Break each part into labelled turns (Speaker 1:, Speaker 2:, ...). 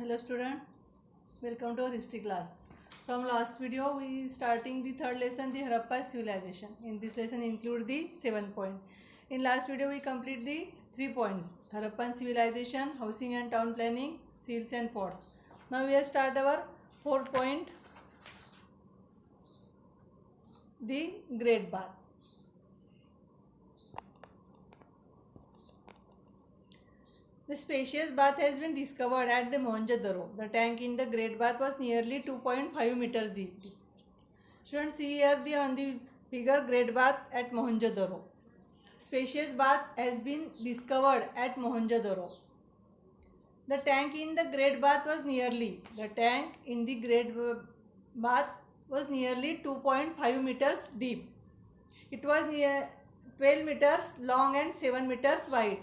Speaker 1: Hello student, welcome to our history class. From last video we starting the third lesson, the Harappa civilization. In this lesson include the 7 point. In last video we complete the 3 points: Harappan civilization, housing and town planning, seals and pots. Now we have start our 4th point, the Great Bath. The spacious bath has been discovered at the Mohenjo-daro. The tank in the Great Bath was nearly 2.5 meters deep. Students, see here on the figure Great Bath at Mohenjo-daro. Spacious bath has been discovered at Mohenjo-daro. The tank in the Great Bath was nearly 2.5 meters deep. It was near 12 meters long and 7 meters wide.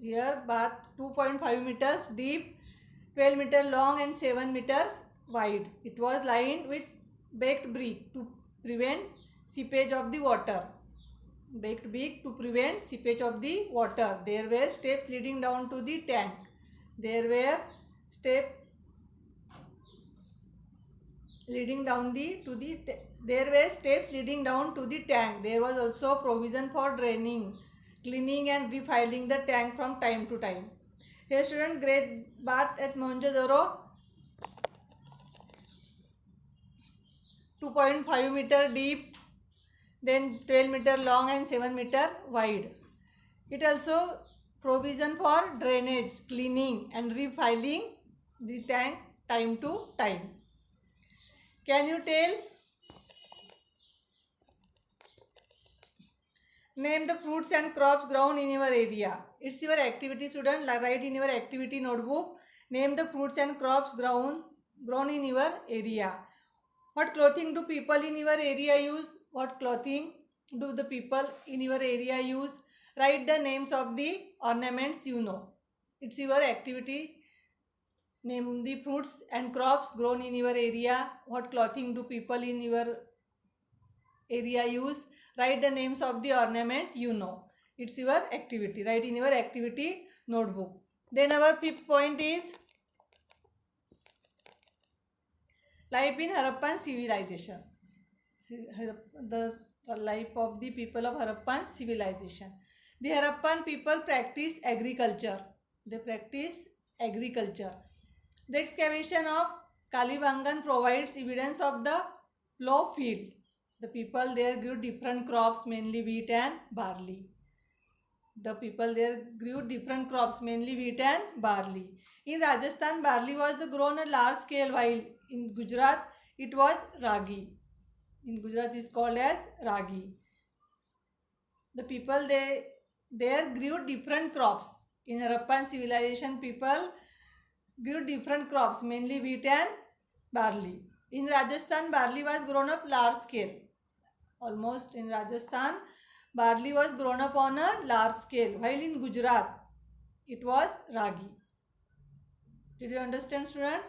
Speaker 1: Here bath 2.5 meters deep, 12 meter long and 7 meters wide. It was lined with baked brick to prevent seepage of the water. Baked brick to prevent seepage of the water. There were steps leading down to the tank. There were steps leading down to the tank. There was also provision for draining, cleaning and refilling the tank from time to time. Here student, Great Bath at Mohenjo-daro, 2.5 meter deep, then 12 meter long and 7 meter wide. It also provision for drainage, cleaning and refilling the tank time to time. Can you tell? Name the fruits and crops grown in your area. It's your activity, student. Write in your activity notebook. Name the fruits and crops grown in your area. What clothing do people in your area use? What clothing do the people in your area use? Write the names of the ornaments you know. It's your activity. Name the fruits and crops grown in your area. What clothing do people in your area use? Write the names of the ornament you know. It's your activity. Write in your activity notebook. Then our 5th point is life in Harappan civilization. The life of the people of Harappan civilization. The Harappan people practice agriculture. They practice agriculture. The excavation of Kalibangan provides evidence of the plough field. The people there grew different crops, mainly wheat and barley. The people there grew different crops, mainly wheat and barley. In Rajasthan, barley was grown at large scale, while in Gujarat, it was ragi. In Gujarat, it is called as ragi. The people there grew different crops. In Harappan civilization, people grew different crops, mainly wheat and barley. In Rajasthan, barley was grown up large scale. Almost in Rajasthan, barley was grown up on a large scale, while in Gujarat, it was ragi. Did you understand, student?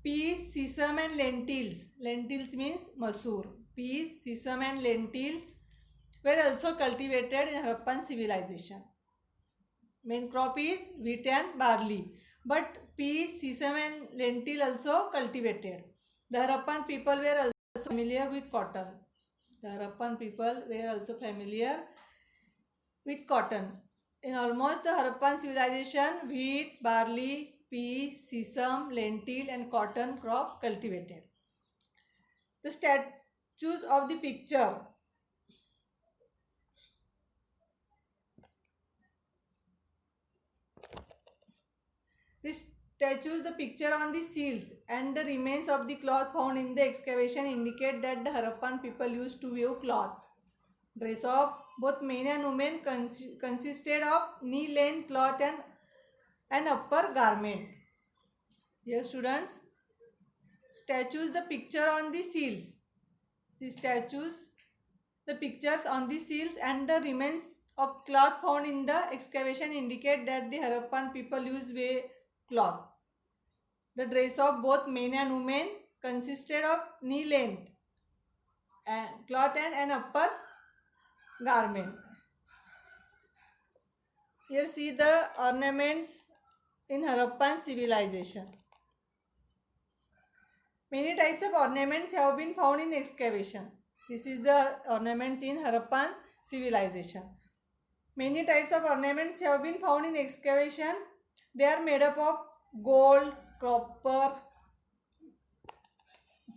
Speaker 1: Peas, sesame and lentils. Lentils means masoor. Peas, sesame and lentils were also cultivated in Harappan civilization. Main crop is wheat and barley, but peas, sesame and lentil also cultivated. The Harappan people were also familiar with cotton. The Harappan people were also familiar with cotton. In almost the Harappan civilization, wheat, barley, peas, sesame, lentil and cotton crop cultivated. The statues of the picture. The picture on the seals and the remains of the cloth found in the excavation indicate that the Harappan people used to weave cloth. Dress of both men and women consisted of knee-length cloth and an upper garment. Here students, statues, the picture on the seals. The pictures on the seals and the remains of cloth found in the excavation indicate that the Harappan people used weave cloth. The dress of both men and women consisted of knee-length cloth and an upper garment. Here see the ornaments in Harappan civilization. Many types of ornaments have been found in excavation. This is the ornaments in Harappan civilization. Many types of ornaments have been found in excavation. They are made up of gold, copper,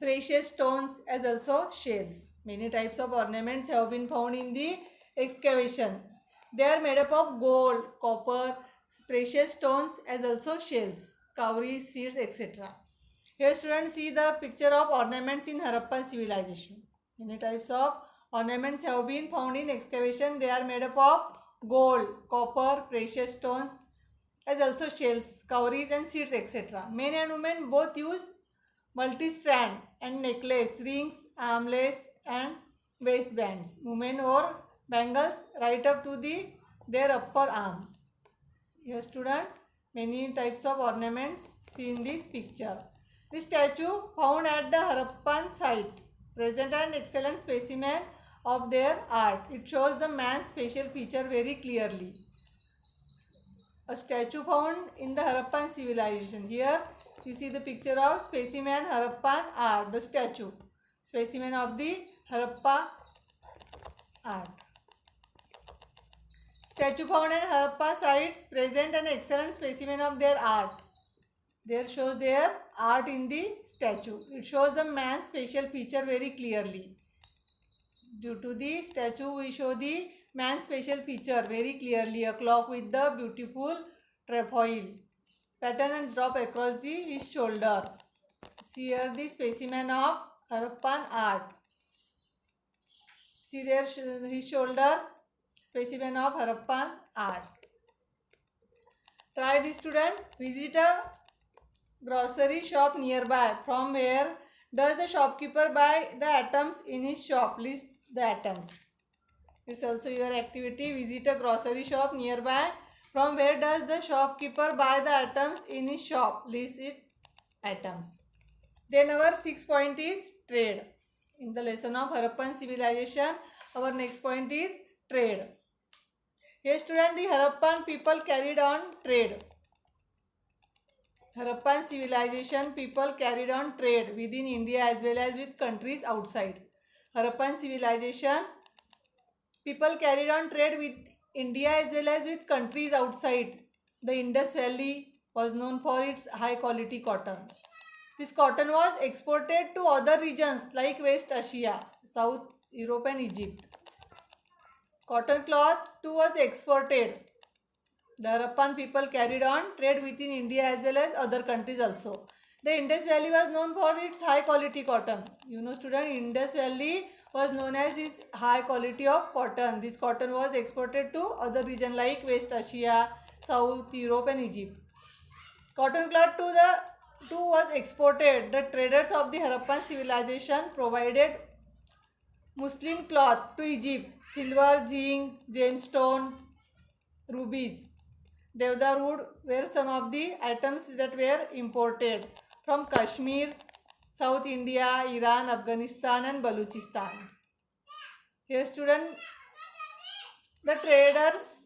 Speaker 1: precious stones as also shells. Many types of ornaments have been found in the excavation. They are made up of gold, copper, precious stones as also shells, cowries, seeds, etc. Here students see the picture of ornaments in Harappan civilization. Many types of ornaments have been found in excavation. They are made up of gold, copper, precious stones as also shells, cowries and seeds etc. Men and women both use multi-strand and necklace, rings, armlets and waistbands. Women wore bangles right up to their upper arm. Here student, many types of ornaments seen in this picture. This statue found at the Harappan site present an excellent specimen of their art. It shows the man's facial feature very clearly. A statue found in the Harappan civilization. Here you see the picture of specimen Harappan art, the statue. Specimen of the Harappa art. Statue found at Harappa sites present an excellent specimen of their art. There shows their art in the statue. It shows the man's facial feature very clearly. Due to the statue, we show the man's facial feature very clearly. A clock with the beautiful trefoil pattern and drop across his shoulder. See here the specimen of Harappan art. See there his shoulder, specimen of Harappan art. Try this student. Visit a grocery shop nearby. From where does the shopkeeper buy the items in his shop? List the items. This is also your activity. Visit a grocery shop nearby. From where does the shopkeeper buy the items in his shop? List it items. Then our 6th point is trade. In the lesson of Harappan civilization, our next point is trade. Here student, the Harappan people carried on trade. Harappan civilization people carried on trade within India as well as with countries outside. Harappan civilization people carried on trade with India as well as with countries outside. The Indus Valley was known for its high quality cotton. This cotton was exported to other regions like West Asia, South Europe and Egypt. Cotton cloth too was exported. The Harappan people carried on trade within India as well as other countries also. The Indus Valley was known for its high quality cotton. You know student, Indus Valley was known as its high quality of cotton. This cotton was exported to other regions like West Asia, South Europe and Egypt. Cotton cloth too was exported. The traders of the Harappan civilization provided muslin cloth to Egypt, silver, zinc, gemstone, rubies. Devdar wood were some of the items that were imported from Kashmir, South India, Iran, Afghanistan and Balochistan. Here student, the traders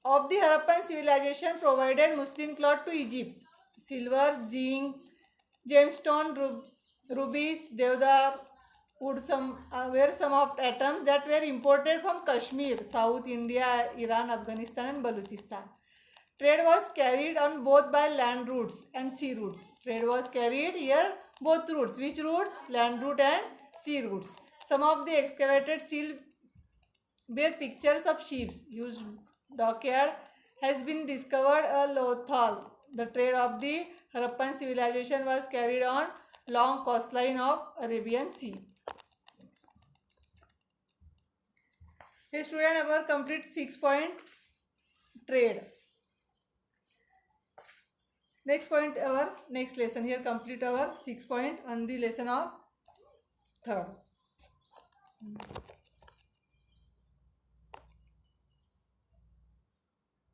Speaker 1: of the Harappan civilization provided muslin cloth to Egypt. Silver, zinc, gemstone, rubies, Devdar wood were some of items that were imported from Kashmir, South India, Iran, Afghanistan and Balochistan. Trade was carried on both by land routes and sea routes. Trade was carried here both routes. Which routes? Land route and sea routes. Some of the excavated seal bear pictures of ships. Used dockyard has been discovered a Lothal. The trade of the Harappan civilization was carried on long coastline of Arabian Sea. Here student, our complete 6-point trade. Next point, our next lesson. Here complete our 6 point on the lesson of 3rd.